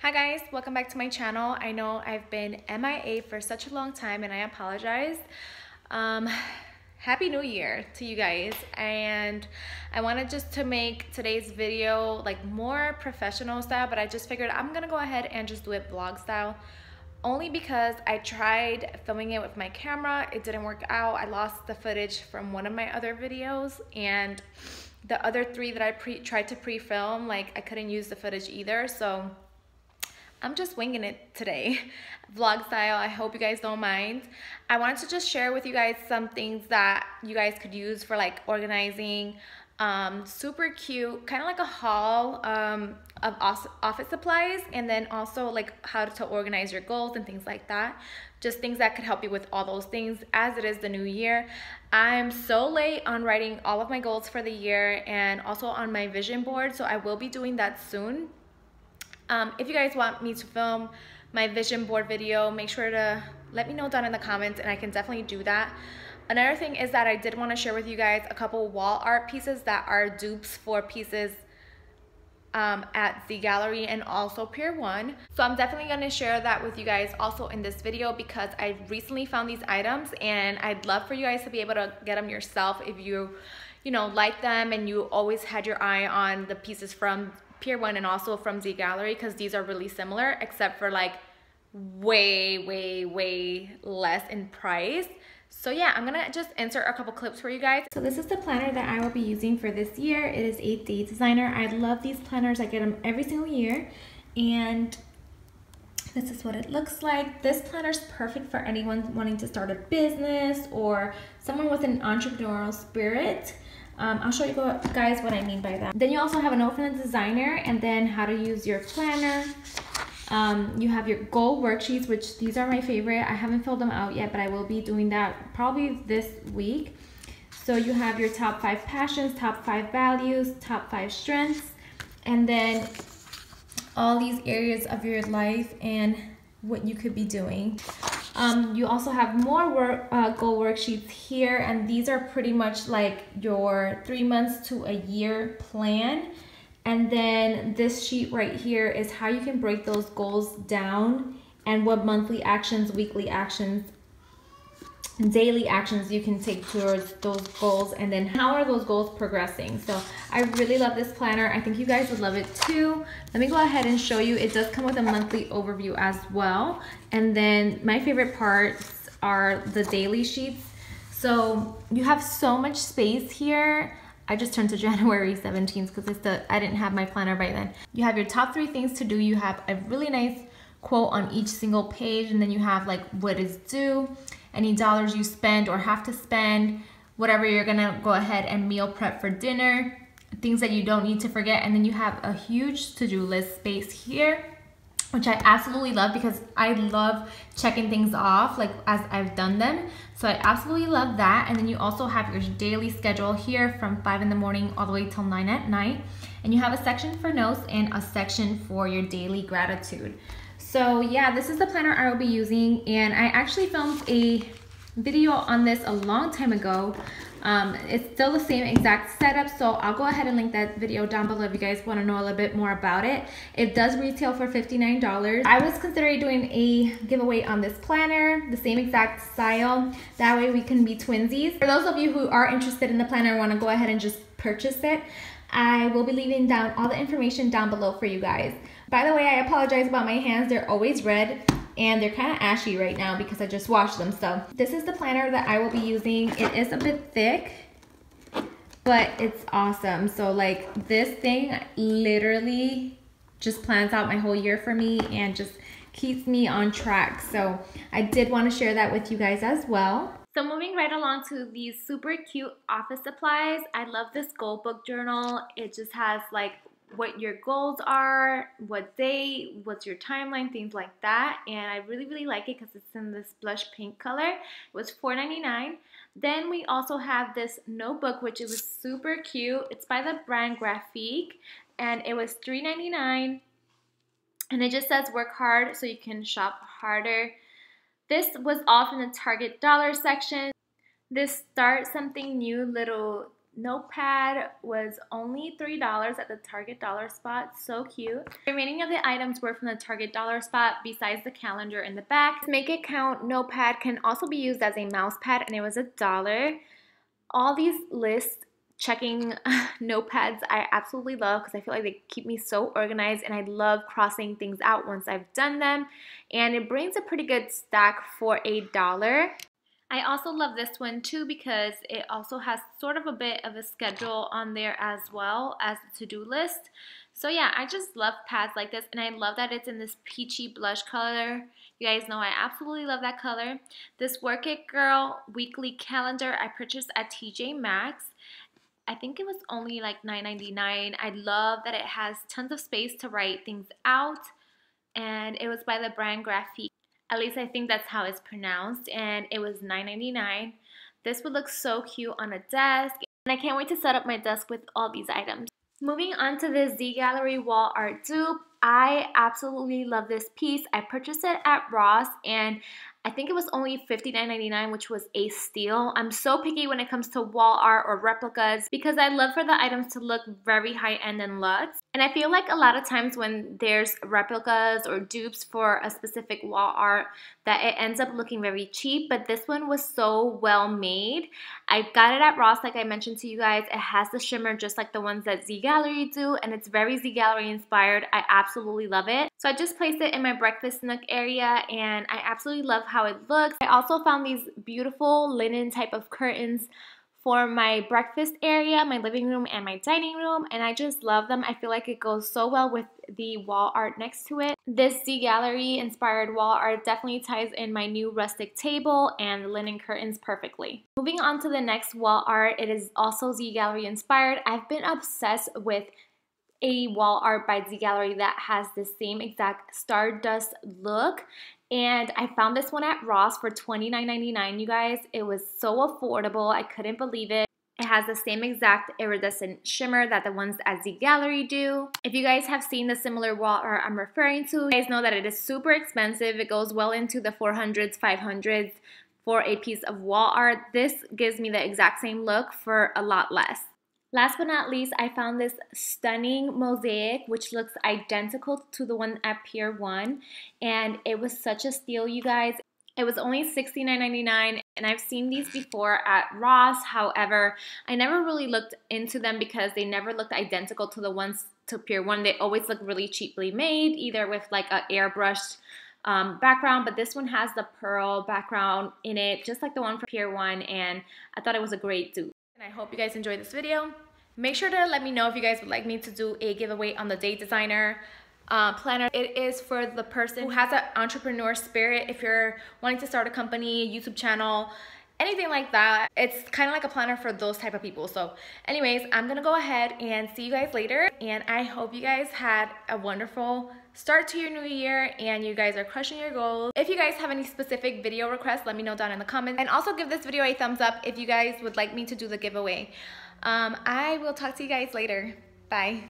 Hi guys, welcome back to my channel. I know I've been MIA for such a long time and I apologize. Happy New Year to you guys, and I wanted just to make today's video like more professional style, but I just figured I'm gonna go ahead and just do it vlog style, only because I tried filming it with my camera. It didn't work out. I lost the footage from one of my other videos, and the other three that I tried to pre-film, like I couldn't use the footage either, so I'm just winging it today, vlog style. I hope you guys don't mind. I wanted to just share with you guys some things that you guys could use for like organizing. Super cute, kind of like a haul of office supplies, and then also like how to organize your goals and things like that. Just things that could help you with all those things as it is the new year. I'm so late on writing all of my goals for the year and also on my vision board, so I will be doing that soon. If you guys want me to film my vision board video, make sure to let me know down in the comments and I can definitely do that. Another thing is that I did want to share with you guys a couple wall art pieces that are dupes for pieces at Zgallerie and also Pier 1. So I'm definitely going to share that with you guys also in this video, because I recently found these items and I'd love for you guys to be able to get them yourself if you know, like them and you always had your eye on the pieces from Pier 1 and also from Zgallerie, because these are really similar except for like way less in price. So yeah, I'm gonna just insert a couple clips for you guys. So this is the planner that I will be using for this year. It is a Day Designer. I love these planners. I get them every single year, and this is what it looks like. This planner is perfect for anyone wanting to start a business or someone with an entrepreneurial spirit. I'll show you guys what I mean by that. Then you also have a note from the designer, and then how to use your planner. You have your goal worksheets, which these are my favorite. I haven't filled them out yet, but I will be doing that probably this week. So you have your top 5 passions, top 5 values, top 5 strengths, and then all these areas of your life and what you could be doing. You also have more goal worksheets here, and these are pretty much like your 3 months to a year plan. And then this sheet right here is how you can break those goals down and what monthly actions, weekly actions, daily actions you can take towards those goals, and then how are those goals progressing. So I really love this planner. I think you guys would love it too. Let me go ahead and show you. It does come with a monthly overview as well, and then my favorite parts are the daily sheets. So you have so much space here. I just turned to January 17th because I didn't have my planner by then. You have your top 3 things to do. You have a really nice quote on each single page, and then you have like what is due, any dollars you spend or have to spend, whatever you're gonna go ahead and meal prep for dinner, things that you don't need to forget. And then you have a huge to-do list space here, which I absolutely love because I love checking things off like as I've done them. So I absolutely love that. And then you also have your daily schedule here from 5 in the morning all the way till 9 at night. And you have a section for notes and a section for your daily gratitude. So yeah, this is the planner I will be using, and I actually filmed a video on this a long time ago. It's still the same exact setup, so I'll go ahead and link that video down below if you guys want to know a little bit more about it. It does retail for $59. I was considering doing a giveaway on this planner, the same exact style. That way we can be twinsies. For those of you who are interested in the planner and want to go ahead and just purchase it, I will be leaving down all the information down below for you guys. By the way, I apologize about my hands. They're always red and they're kind of ashy right now because I just washed them. So this is the planner that I will be using. It is a bit thick, but it's awesome. So like this thing literally just plans out my whole year for me and just keeps me on track. So I did want to share that with you guys as well. So moving right along to these super cute office supplies. I love this goal book journal. It just has like what your goals are, what day, what's your timeline, things like that. And I really like it because it's in this blush pink color. It was $4.99. Then we also have this notebook, which is super cute. It's by the brand Graphique, and it was $3.99. And it just says work hard so you can shop harder. This was all from the Target dollar section. This start something new little notepad was only $3 at the Target dollar spot. So cute. The remaining of the items were from the Target dollar spot besides the calendar in the back. This Make It Count notepad can also be used as a mouse pad, and it was $1. All these list checking notepads I absolutely love because I feel like they keep me so organized, and I love crossing things out once I've done them, and it brings a pretty good stack for $1. I also love this one too because it also has sort of a bit of a schedule on there as well as the to-do list. So yeah, I just love pads like this, and I love that it's in this peachy blush color. You guys know I absolutely love that color. This Work It Girl weekly calendar I purchased at TJ Maxx. I think it was only like $9.99. I love that it has tons of space to write things out, and it was by the brand Graphique. At least I think that's how it's pronounced, and it was $9.99. This would look so cute on a desk, and I can't wait to set up my desk with all these items. Moving on to the Zgallerie wall art dupe. I absolutely love this piece. I purchased it at Ross, and I think it was only $59.99, which was a steal. I'm so picky when it comes to wall art or replicas because I love for the items to look very high-end and luxe. And I feel like a lot of times when there's replicas or dupes for a specific wall art that it ends up looking very cheap, but this one was so well made. I got it at Ross, like I mentioned to you guys. It has the shimmer just like the ones that Zgallerie do, and it's very Zgallerie inspired. I absolutely love it. So I just placed it in my breakfast nook area, and I absolutely love how it looks. I also found these beautiful linen type of curtains for my breakfast area, my living room, and my dining room, and I just love them. I feel like it goes so well with the wall art next to it. This Zgallerie inspired wall art definitely ties in my new rustic table and the linen curtains perfectly. Moving on to the next wall art, it is also Zgallerie inspired. I've been obsessed with a wall art by Zgallerie that has the same exact stardust look, and I found this one at Ross for $29.99, you guys. It was so affordable, I couldn't believe it. It has the same exact iridescent shimmer that the ones at Zgallerie do. If you guys have seen the similar wall art I'm referring to, you guys know that it is super expensive. It goes well into the 400s, 500s for a piece of wall art. This gives me the exact same look for a lot less. Last but not least, I found this stunning mosaic which looks identical to the one at Pier 1, and it was such a steal, you guys. It was only $69.99, and I've seen these before at Ross. However, I never really looked into them because they never looked identical to the ones to Pier 1. They always look really cheaply made, either with like an airbrushed background, but this one has the pearl background in it, just like the one from Pier 1, and I thought it was a great dupe. And I hope you guys enjoyed this video. Make sure to let me know if you guys would like me to do a giveaway on the Date Designer planner. It is for the person who has an entrepreneur spirit. If you're wanting to start a company, YouTube channel, anything like that, it's kind of like a planner for those type of people. So anyways, I'm gonna go ahead and see you guys later, and I hope you guys had a wonderful start to your new year and you guys are crushing your goals. If you guys have any specific video requests, let me know down in the comments, and also give this video a thumbs up if you guys would like me to do the giveaway. I will talk to you guys later. Bye.